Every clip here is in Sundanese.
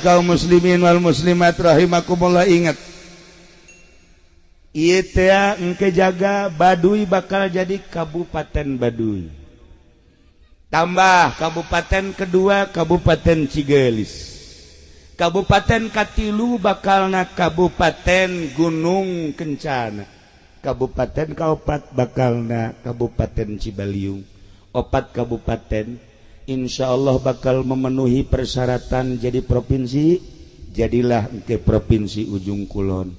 kaum muslimin wal muslimat rahimakumullah, ingat ieu teh engke jaga Baduy bakal jadi Kabupaten Baduy. Tambah kabupaten kedua Kabupaten Cigelis. Kabupaten katilu bakalna Kabupaten Gunung Kencana. Kabupaten kaopat bakalna Kabupaten Cibaliung. 4 kabupaten insyaallah bakal memenuhi persyaratan jadi provinsi. Jadilah engke Provinsi Ujung Kulon.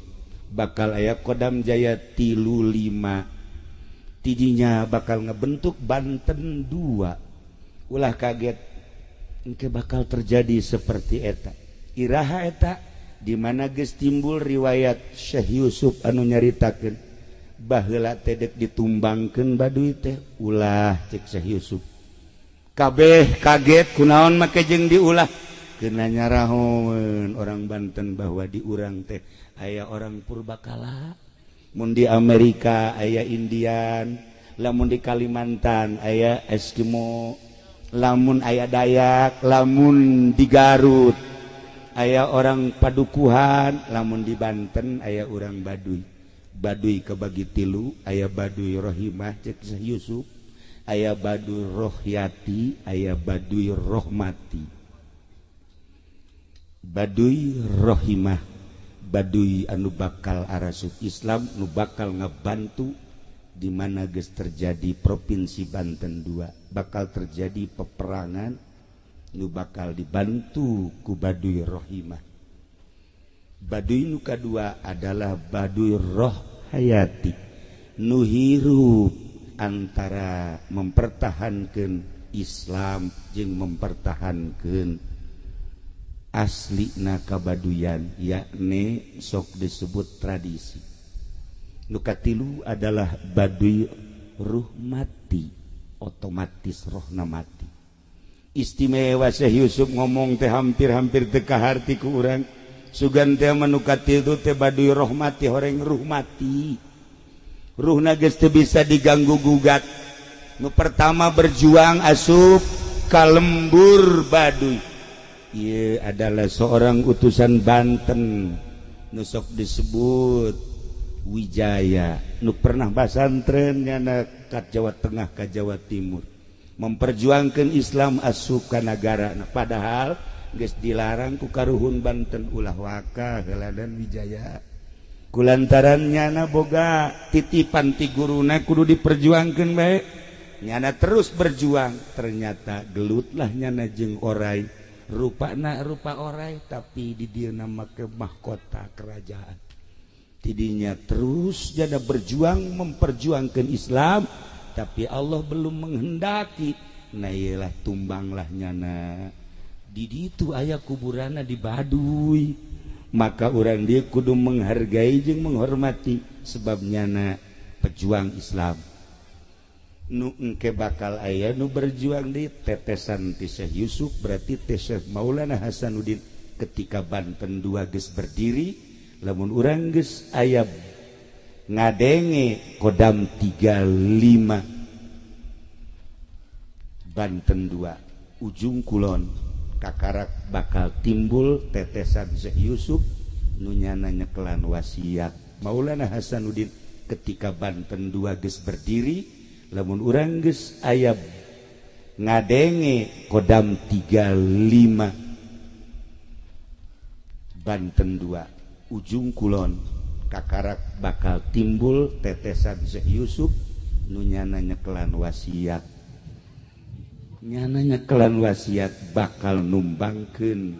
Bakal aya Kodam Jaya 35. Tidinya bakal ngebentuk Banten 2. Ulah kaget engke bakal terjadi seperti eta. Iraha eta di mana geus timbul riwayat Syekh Yusuf anu nyaritakeun baheula teh dek ditumbangkeun Baduy teh. Ulah cek Syekh Yusuf. Kabeh kaget kunaon make jeung diulah. Keuna nyarahoeun orang Banten bahwa di urang teh aya orang purbakala. Mun di Amerika aya Indian, lamun di Kalimantan aya Eskimo, lamun aya Dayak, lamun di Garut aya orang Padukuhan, lamun di Banten aya orang Baduy. Baduy kebagi 3, aya Baduy Rohimah cek Syekh Yusuf, aya Baduy Rohyati, aya Baduy Rohmati. Baduy Rohimah, Baduy anu bakal arasuk Islam, nu bakal ngebantu di mana geus terjadi Provinsi Banten 2, bakal terjadi peperangan, nu bakal dibantu ku Baduy Rohimah. Baduy nu kadua adalah Baduy Rohayati, nu hirup antara mempertahankeun Islam jeung mempertahankeun aslina kabaduyan, yakni sok disebut tradisi. Nu katilu adalah Baduy Ruhmati, otomatis rohna mati. Istimewa Syekh Yusuf ngomong teh hampir-hampir teu kaharti ku urang. Sugan teh manu katilu teh Baduy Rohmati, horeng ruh mati. Ruhna geus teu bisa diganggu gugat. Nu pertama berjuang asup ka lembur Baduy. Ia adalah seorang utusan Banten nu sok disebut Wijaya, nu pernah basantren nyana ka Jawa Tengah ka Jawa Timur, memperjuangkan Islam asup ka negara. Nah, padahal geus dilarang ku karuhun Banten ulah waka heuladan Wijaya. Kulantaran nyana boga titipan ti guruna kudu diperjuangkeun bae. Nyana terus berjuang, ternyata gelutlah nyana jeung oray. Rupana rupa orai, tapi di dia nama ke mahkota kerajaan. Tidinya terus jana berjuang memperjuangkan Islam, tapi Allah belum menghendaki. Nah iyalah tumbanglah nyana. Di ditu aya kuburana di Baduy. Maka orang dia kudu menghargai jeung menghormati sebab nyana pejuang Islam. Nu engke bakal aya nu berjuang di tetesan ti Syekh Yusuf, berarti teh Syekh Maulana Hasanuddin ketika Banten 2 geus berdiri. Lamun urang geus aya ngadenge Kodam 35 Banten 2 Ujung Kulon kakarak bakal timbul tetesan Syekh Yusuf nu nyana nyekelan wasiat Maulana Hasanuddin ketika Banten 2 geus berdiri. Lamun urang geus aya ngadenge Kodam 35 Banten 2 Ujung Kulon kakarak bakal timbul tetesan Syekh Yusuf nu nyana nyekelan wasiat. Nyana nyekelan wasiat bakal numbangkeun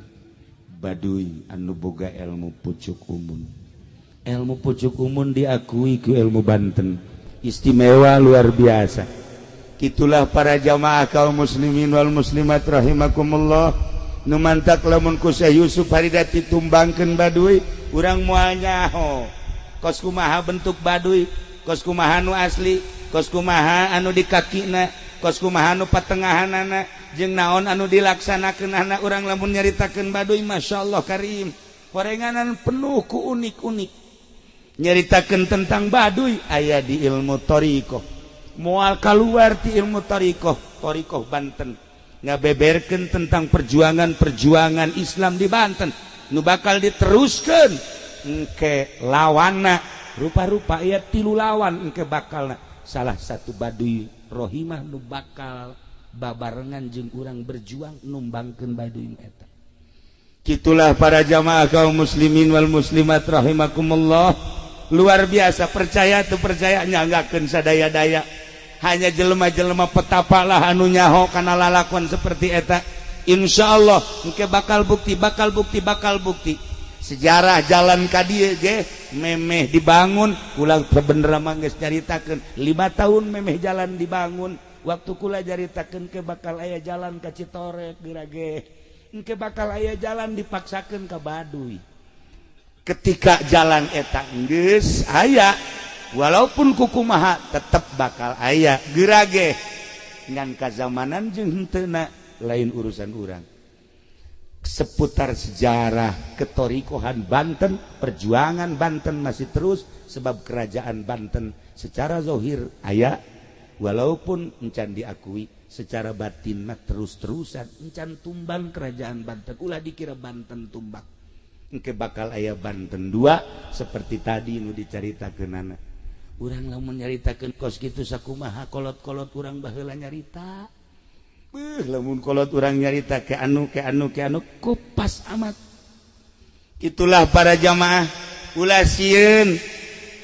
Baduy anu boga ilmu pucuk umun. Ilmu pucuk umun diakui ku ilmu Banten. Istimewa luar biasa. Itulah para jamaah kaum muslimin wal muslimat rahimakumullah. Nu mantak lamun ku Syekh Yusuf harida ditumbangkeun Baduy, urang moal nyaho. Kos kumaha bentuk Baduy, kos kumaha nu asli, kos kumaha anu di kakina, kos kumaha anu patengahanana, jeung naon anu dilaksanakeun anak urang lamun nyaritakeun Baduy, masyaallah karim. Horenganan penuh ku unik-unik. Nyaritakeun tentang Baduy aya di ilmu thariqah. Moal kaluar ti ilmu thariqah Banten. ngabeberkeun tentang perjuangan Islam di Banten nu bakal diteruskeun engke lawanna rupa-rupa aya 3 lawan engke bakalna salah satu baduy rohimah nu bakal babarengan jeung urang berjuang numbangkeun baduy eta. Kitulah para jamaah kaum muslimin wal muslimat rahimakumullah. Luar biasa, percaya tuh percaya nyanggakeun sadaya-daya. Hanya jelema-jelema petapa lah anu nyaho kana lalakon seperti eta. Insyaallah engke bakal bukti. Sejarah jalan ka dieu ge memeh dibangun, ulah bener mah geus nyaritakeun 5 tahun memeh jalan dibangun. Waktu kula jaritakeun ke bakal aya jalan ka Citorek dirage. Engke bakal aya jalan dipaksakeun ka Baduy. Ketika jalan eta geus aya walaupun kukumaha tetep bakal aya gerage ngan kazamanan jeung henteu lain urusan urang. Seputar sejarah ketorikohan Banten, perjuangan Banten masih terus sebab kerajaan Banten secara zahir aya walaupun encan diakui secara batin mah terus-terusan encan tumbang kerajaan Banten ulah dikira Banten tumbang. Engke bakal aya Banten 2 seperti tadi nu dicaritakeunana. Urang lamun nyaritakeun kos kitu sakumaha kolot-kolot urang baheula nyarita. Lamun kolot urang nyarita ke anu kupas amat. Itulah para jamaah ulah sieun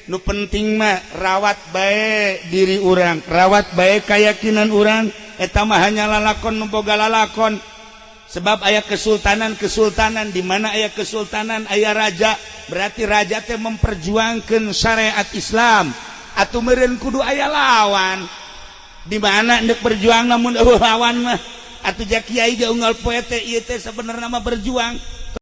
nu penting mah rawat bae diri urang, rawat bae keyakinan urang eta mah hanya lalakon nu boga lalakon. Sebab aya kesultanan di mana aya kesultanan aya raja, berarti raja teh memperjuangkeun syariat Islam. Atuh meureun kudu aya lawan. Di mana neuk berjuang namun lawan mah atuh ja kiai ge unggal poe teh ieu teh sabenerna mah berjuang.